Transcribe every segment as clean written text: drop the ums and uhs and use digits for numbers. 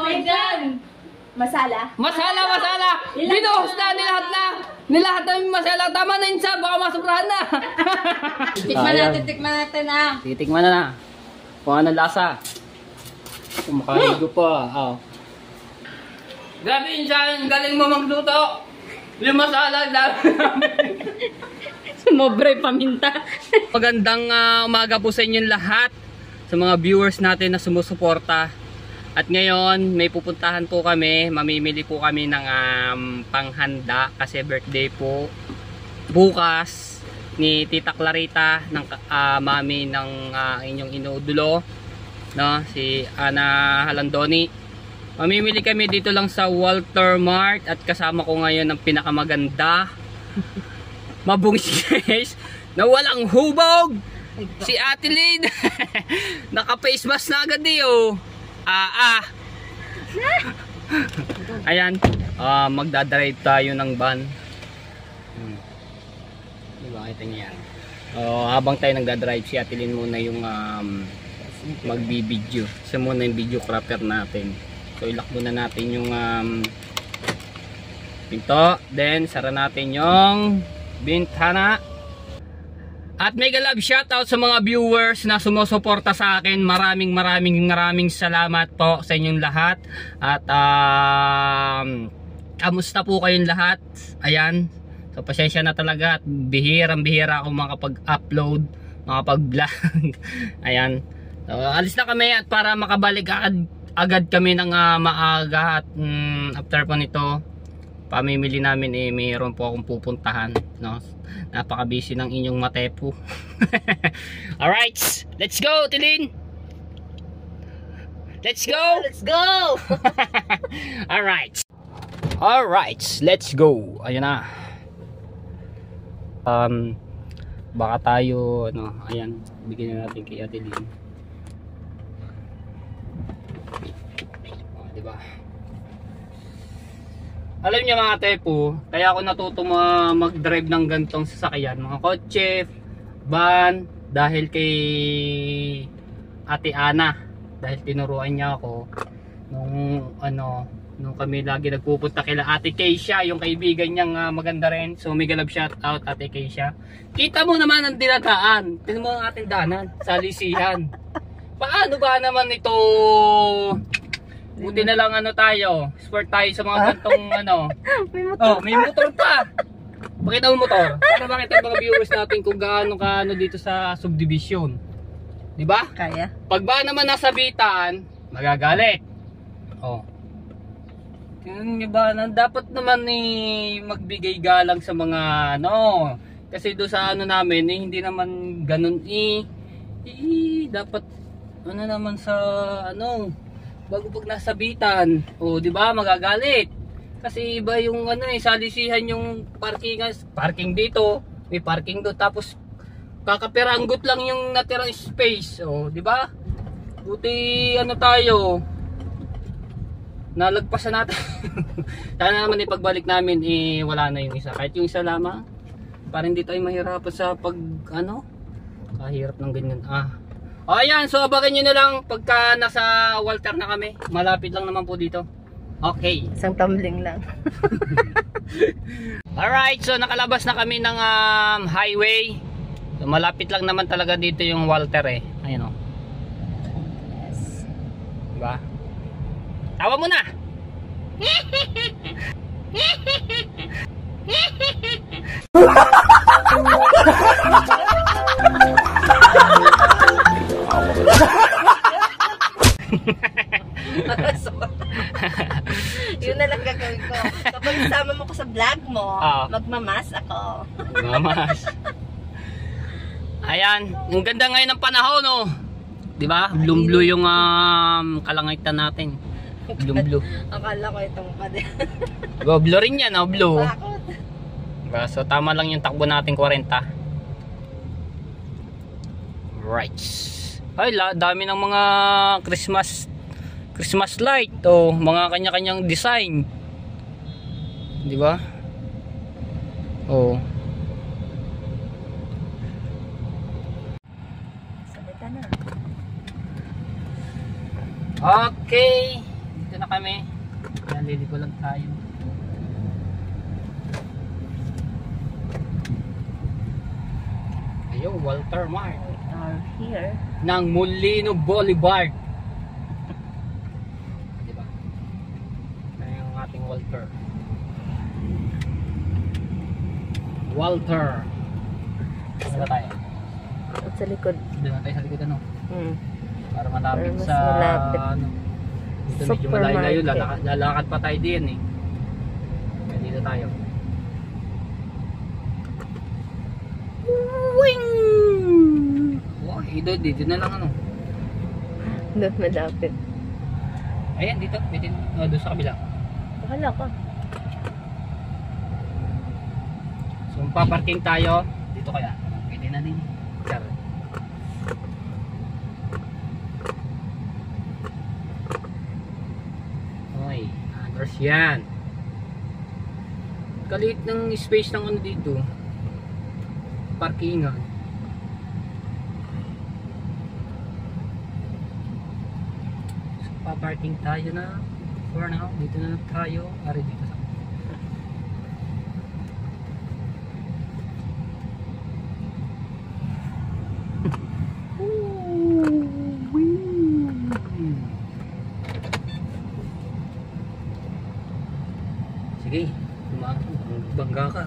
Vegan. Masala. Masala. Binuhos na nilahat na yung masala. Tama na yun sa, baka masuprahan na. Tikman natin ah. Titikman na. Kung ano lasa. Kumakahigo pa. Oh. Grabe yun siya, galing mo magluto. Yung masala, Sumobra yung paminta. Magandang umaga po sa inyong lahat. Sa mga viewers natin na sumusuporta. At ngayon, may pupuntahan po kami. Mamimili po kami ng panghanda kasi birthday po bukas ni Tita Clarita ng mami ng inyong inuudulo, no? Si Ana Halandoni. Mamimili kami dito lang sa Walter Mart at kasama ko ngayon ang pinakamaganda mabungis guys na walang hubog, si Ate Lynn. Naka-face mask na agad oh. Ayan, magdadrive tayo ng van. Diba, kita niya yan. Habang tayo nagdadrive, si Ate Lynn muna yung magbibideo. Siya muna yung videographer natin. So ilak muna natin yung pinto, then sara natin yung bintana. At mega love shoutout sa mga viewers na sumusuporta sa akin. Maraming salamat po sa inyong lahat. At kamusta po kayong lahat? Ayan. So pasensya na talaga at bihirang-bihira ako makapag-upload, makapag-vlog. Ayan. So, alis na kami at para makabalik agad kami ng maaga at after po nito pamimili namin mayroon po akong pupuntahan, no? Napaka-busy ng inyong matepo. Alright, let's go, Tilin. Let's go. Alright, let's go. Ayun na. Baka tayo, ano, ayan, bigyan na natin kay Ate Lynn. Diba? Alam niyo mga tepo, kaya ako natuto mag-drive ng gantong sasakyan, mga kotse, van, dahil kay Ate Ana. Dahil tinuruan niya ako nung kami lagi nagpupunta kila Ate Keisha, yung kaibigan niyang maganda rin. So mega love shout out Ate Keisha. Kita mo naman ang dinadaan. Tingnan mo ang ating daanan, salisihan. Paano ba naman ito? Buti na lang tayo, sport tayo sa mga gantong May motor. May motor pa. Pakita mo motor. Para makita mga viewers natin kung gaano dito sa subdivision. 'Di ba? Kaya. Pag ba naman nasabitan, magagalit. Tingnan niyo ba, dapat naman magbigay galang sa mga kasi do sa namin hindi naman ganun dapat naman sa bago pag nasabitan, di ba, magagalit. Kasi iba yung salisihan yung parking dito, may parking do, tapos kakaperanggot lang yung natirang space, di ba? Buti tayo, nalagpasan natin. Sana naman pagbalik namin wala na yung isa, kahit yung isa lamang, para hindi tayo mahirapan sa pag kahirap ng ganyan. Ayan, so abangan nyo na lang pagka nasa Walter na kami. Malapit lang naman po dito. Okay. Isang tumbling lang. Alright, so nakalabas na kami ng highway. So malapit lang naman talaga dito yung Walter Ayan Yes. Diba? Tawa mo na! Yun na lang gagawin ko. Kapag isama mo ko sa vlog mo, magmamas ako. Magmamas. Ayan, ang ganda ngayon ng panahon, diba? Blue yung kalangitan natin. Blue. Akala ko itong pade. Blue rin yan, blue. Bakit? Diba? So tama lang yung takbo natin 40. Right. Ay, dami ng mga Christmas light, mga kanya-kanyang design. 'Di ba? Salita na. Okay. Dito na kami. Yan, liliko lang tayo. Ayun, Walter Mart. We are here. Ng Molino Boulevard. Diba? Ito yung ating Walter. Walter. Saan ba tayo? At sa likod. Doon tayo sa likod ano? Para Para malapit mas sa malapit. ano. Dito medyo malayo-layo. Supermarket. Lalakad pa tayo din eh. Kaya dito tayo. Wing! Wow, dito na lang ano. Doon malapit. Ayan, dito. Doon sa kabila. Bahala ka. So, paparking tayo. Dito kaya. Pwede na din. Char. Okay. Andros yan. Kaliit ng space ng ano dito. Parkingan. So, paparking tayo na. For now, dito na tayo. Ari dito sa sige, bangga ka.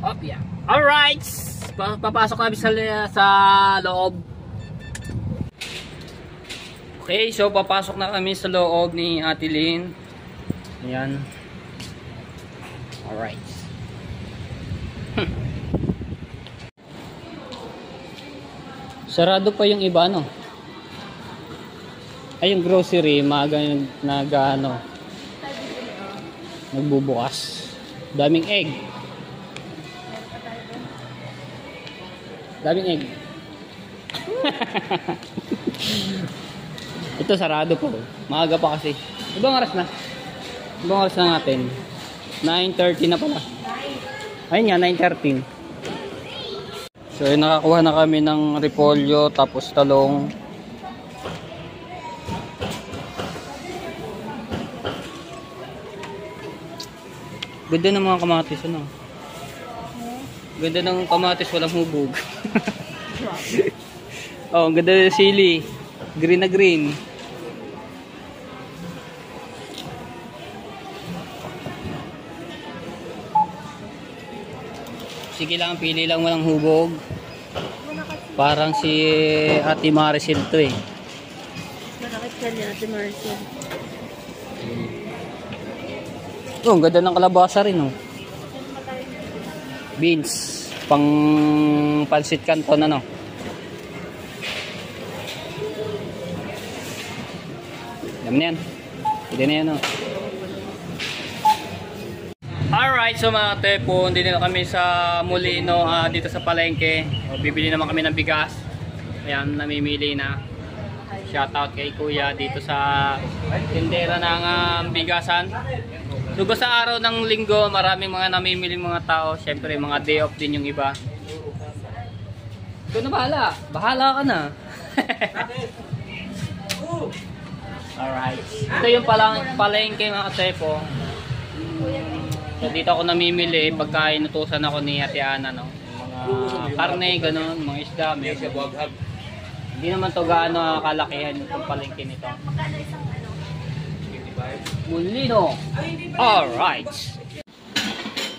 Up yeah. Alright, papasok kami sa loob. Okay, so papasok na kami sa loob ni Ate Lynn. Ayan. Alright. Sarado pa yung iba, no? Ay, yung grocery, maaga ano, nagbubukas. Daming egg. Daming egg. Ito sarado po. Maaga pa kasi. Ibang oras na? Ibang oras na natin? 9:30 na pala. Ayun nga, 9:13. So, nakakuha na kami ng repolyo, tapos talong. Ganda ng mga kamatis, ano? Ganda ng kamatis, walang hubog. Oh, ang ganda ng sili. Green na green. Sige lang, pili lang walang hubog. Parang si Ate Maricel to eh. Bakit ka niya, Ate Maricel? Oh, ang ganda ng kalabasa rin oh. Beans. Pang pansit canton ano. Alam na yan. Pwede na yan oh. Alright, so mga tepo, hindi na kami sa Molino dito sa palengke. Bibili naman kami ng bigas. Ayan, namimili na. Shoutout kay Kuya dito sa tindera ng bigasan. Diba sa araw ng linggo, maraming mga namimili mga tao. Siyempre, mga day off din yung iba. Ikaw na bahala. Bahala ka na. Alright. Ito yung palengke mga tepo. So dito ako namimili pagka inutusan ako ni Ate Ana, no? Mga karne, ganun, mga isda, may buwaghag. Hindi naman to gaano kalakihan yung palengke nito. Molino. Alright.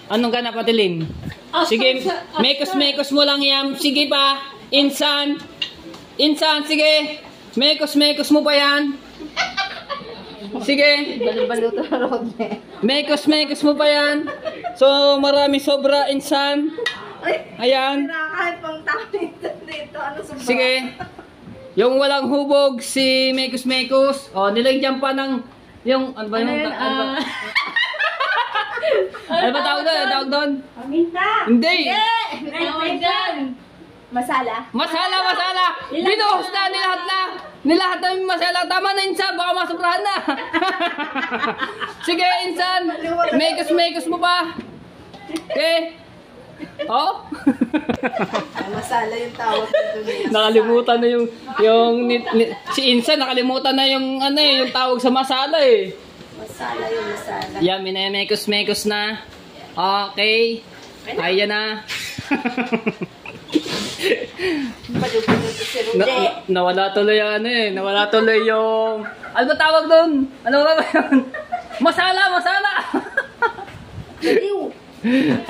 Anong ganap, Ate Lynn? Sige, mekos mo lang yan. Sige pa. Insan, sige. Mekos mo pa yan. Sige. Baluto na road eh. Mekos mo pa yan. So, marami sobra insan. Ayan. Kahit pang tao dito. Ano sobra? Sige. Yung walang hubog, si Mekos. O, nilagyan pa ng, yung, ano ba yung, ano ba tawag doon? Paminta. Hindi. Masala. Masala. Binuhos na, nilahat na yung masala. Tama na insan, baka masobrahan na. Sige, insan. Mekos mo pa. Okay. Oh? Masala yung tawag dito niya. Nakalimutan na si Insan nakalimutan na yung ano eh, yung tawag sa masala eh. Masala yung masala. Yan, minamekos-mekos na. Okay. Ayan na. Nawala tuloy yung ano eh. Nawala tuloy yung... Ano ba tawag doon? Ano ba yun? Masala! Masala!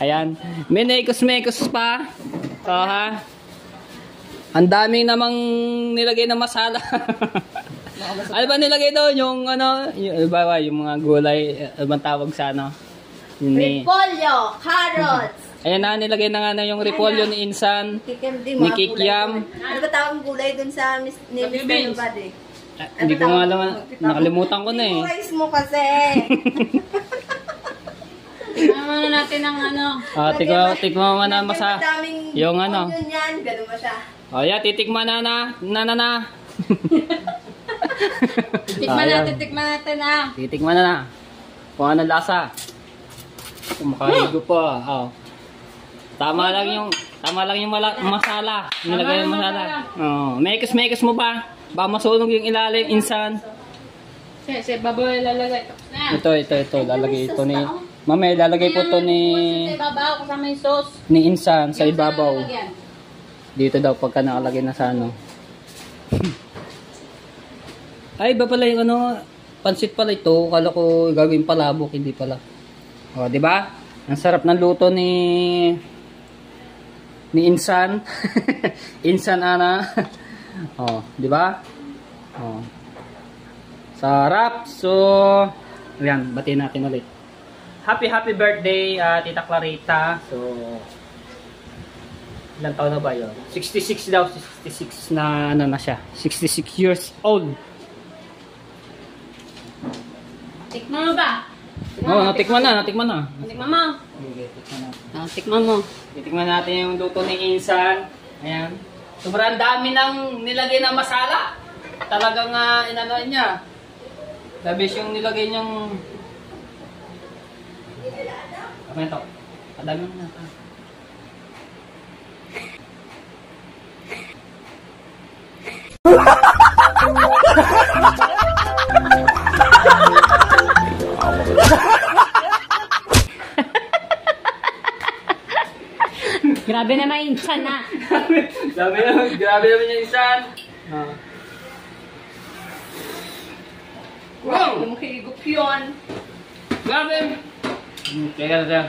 Ayan. Minekos-mekos pa. Ha? Ang daming namang nilagay na masala. Ano ba nilagay doon? Yung ano? Yung mga gulay. Ano bang tawag sa ano? Repolyo, carrots. Ayan na, nilagay na nga na yung repolyo ni Insan. Ni Kikiam. Ano ba tawag gulay dun sa ni Mr. Nobody? Hindi ko nga alam. Nakalimutan ko na eh. Rice mo kasi. Tikman na natin ang ano. Tikman mo na masa. Yung ano. Yun yan, ganun ba siya? O yeah, titikman na. Tikman natin ah. Titikman na. Kung ano lasa. Kumakahigo pa. Oh. Tama lang yung masala. Nilagay yung masala. Oh, mekos mo ba? Ba masunog yung ilalim, Insan. Sige, babaw ilalagay. Ito. Lalagay ito ni... Mamaya, lalagay po ito ni... Sa ibabaw, kasama yung sauce. Ni Insan sa ibabaw. Dito daw pagka nakalagay na sa ano. Ay, iba pala yung ano... Pansit pala ito. Kala ko gagawin palabok, hindi pala. O, di ba? Ang sarap ng luto ni Insan. Insan Ana. Oh, di ba? Oh. Sarap. So, ayan, batiin natin ulit. Happy birthday, Tita Clarita. So, ilang taon na ba 'yon? 66 daw, 66 na ano na siya. 66 years old. Tikman mo ba? Natikman na. Tikman mo. Okay, tikman na. Tikman mo. Titikman natin yung luto ni Insan. Ayan. Sobrang dami nang nilagay na masala. Talagang inano niya. Labis yung nilagay niyang... Ano ito? Kadami mo na. Grabe naman Insan na. Grabe naman yung Insan. Wow! Lumahigop yun. Grabe! Teka.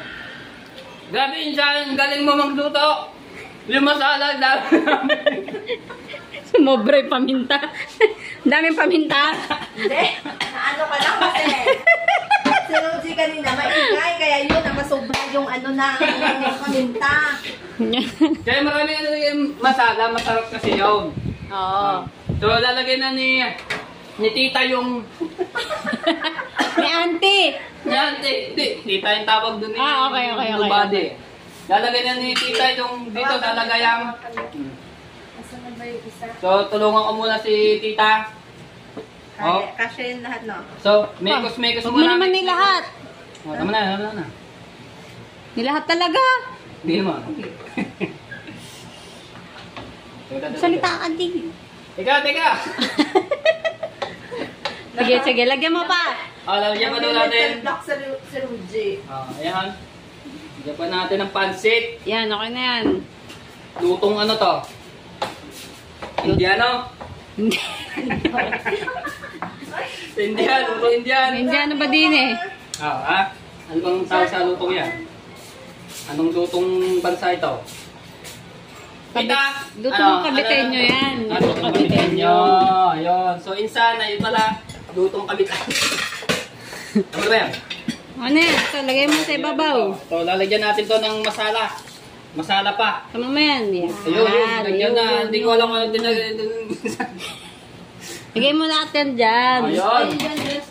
Grabe Insan, galing mo magluto. Yung masala, Sumobra yung paminta. Daming paminta. Hindi. Ano ka lang kasi. Si Rosie kanina, maingay. Kaya yun, napasobra yung ano na paminta. Kaya marami yung masala, masarap kasi yun. Oo. So lalagay na ni Tita yung... Ni Auntie. Yan, Tita yung tawag doon ni Okay. Nobody. Lalagay na ni Tita yung dito, lalagay ang... So, tulungan ko muna si Tita. Kasya yung lahat, no? So, mekos Huwag mo muna. naman nilahat. Tama na. Nilahat talaga. Hindi mo. Salita ka din. Teka. Sige, lagyan mo pa. Lagyan mo doon natin. Block sa Rosie. Ayan. Lagyan pa natin ng pansit. Yan, okay na yan. Lutong ano to? Indiano? Lutong Indian. Indiano ba din eh? Ano bang tawag sa lutong yan? Anong lutong bansa ito? Lutong kabitenyo yan. Lutong kabitenyo. Ayun. So, Insan, ayun pala. Lutong kabitenyo. Ano ba yan? Ano yan? Ito, lagay mo sa ibabaw. So, lalagyan natin to ng masala. Masala pa. Tama mo yan. Ayun, lagyan na. Hindi ko alam kung ano dinagay. Lagay mo natin dyan. Ayun.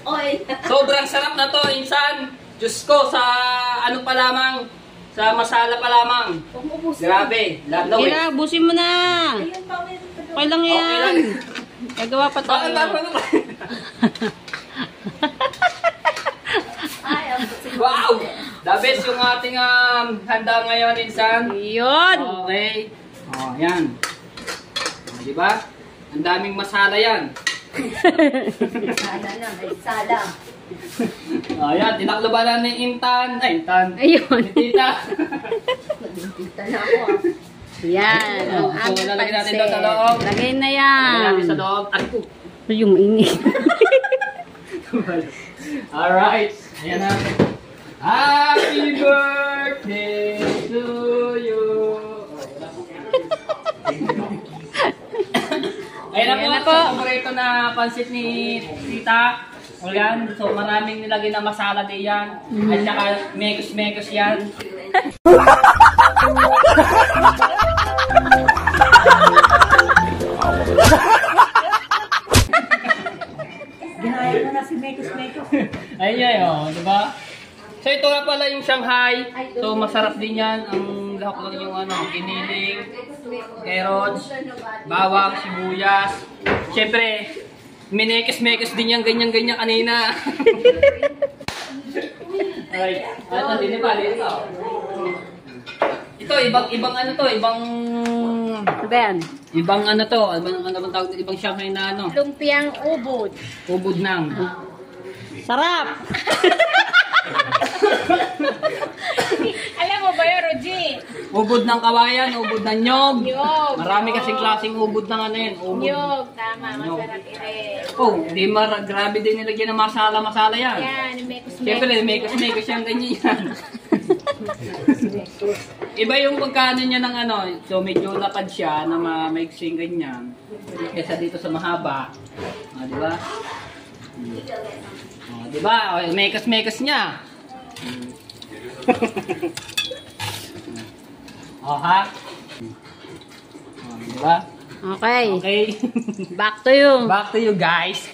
Oil. Sobrang sarap na to, Insan. Diyos ko, sa ano pa lamang. Sa masala pa lamang. Grabe. Lalaw eh. Kira, busin mo na. Okay lang yan. Okay lang. Gagawa pa tayo. Wow! The best yung ating handa ngayon, Insan. Yun. Okay. Oh, yan. Oh, di ba? Ang daming masala yan. Sala na, may sala. Oh, yan. Tinaklobanan ni Intan. Ay, Intan. Ayun. Ni Tita. Nagpinta na ako ah. Yan. Ang So, aming lalagyan natin pansit. doon sa loob. Lagay na Lagyan yan. natin sa loob. Ay, po. Yung mainit. Alright. Ayan na. Happy birthday to you. Ayan na po. Paborito na pansit ni Tita. O yan. So maraming nilagay na masala din yan. At saka mekos-mekos yan. Ginaya ko na si Mekos Mekos. Ayun yan, oh, diba? So ito nga pala yung Shanghai. So masarap din yan. Ang lahok lang yung giniling, carrots, bawang, sibuyas. Siyempre, minekes-mekes din yan, ganyan-ganyan kanina. Alright. Ito, din pa, din pa. Ito, ibang ano to, ibang... Ano ba yan? Ibang ano to, ano bang tawag dito? Ibang Shanghai na ano? Lumpiang ubod. Ubod nang. Sarap! Alam mo ba yun, Roji? Ubod ng kawayan, ubod ng nyog. Nyog. Marami kasing klaseng ubod ng ano yun. Ubod. Nyog, tama. Masarap ire. Oh, grabe din nilagyan ng masala yan. Yan, mekos-mekos. Siyempre, mekos-mekos yan, ganyan yan. Iba yung pagkano niya ng ano, so medyo lapad siya na maiksing ganyan. Kesa dito sa mahaba. Di ba? Di ba? Mekos-mekos niya. Ha? Di ba? Okay. Okay. Back to you. Back to you guys.